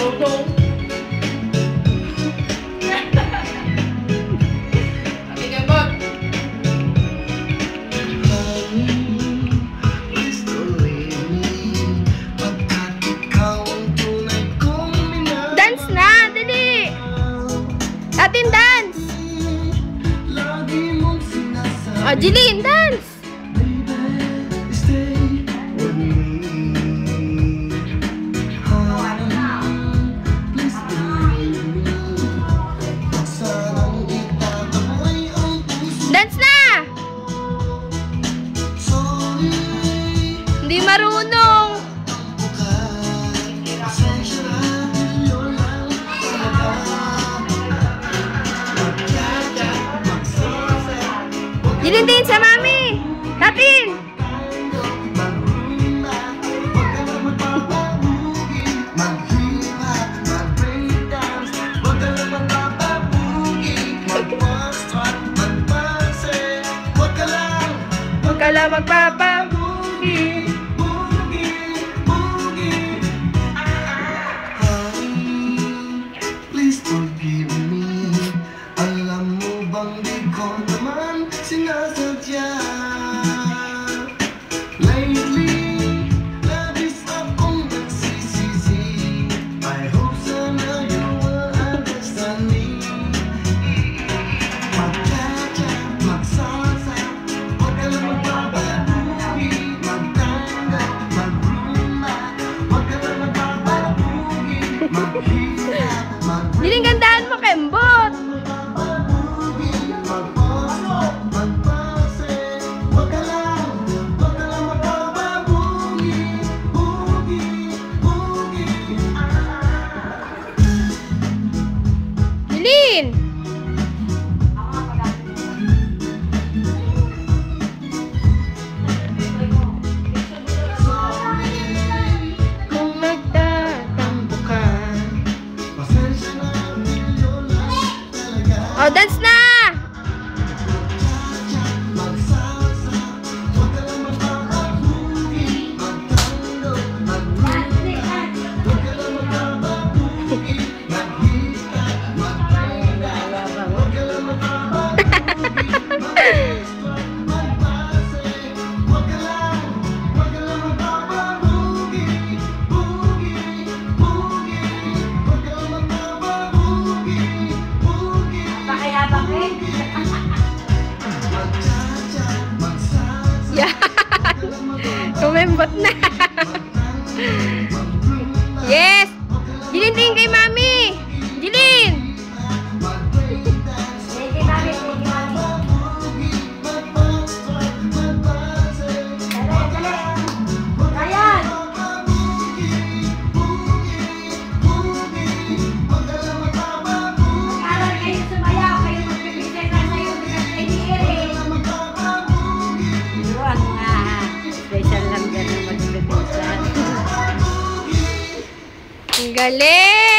marunong. Pakikabot. Dance na! Dali! Atin dance! O, Jeline, dance! Dance na! Hindi marunong. Dilindin sa mami. Tatin. Huwag ka lang magpapabugi. Please forgive me. Alam mo bang di ko naman sinasadya. Lately, labis akong nagsisisi. I hope sana you will understand me. Magkaka, magsalsa, huwag ka lang magbababugi. Magtanda, magruma, huwag ka lang magbababugi. Maghirap, Diling, gandaan mo, Kembot. Dilin. Kung nagtatampo ka. O, dance na! Yan. Kumembot na. Yes. Jilin, tingin kay mami. Jilin. Ang galing.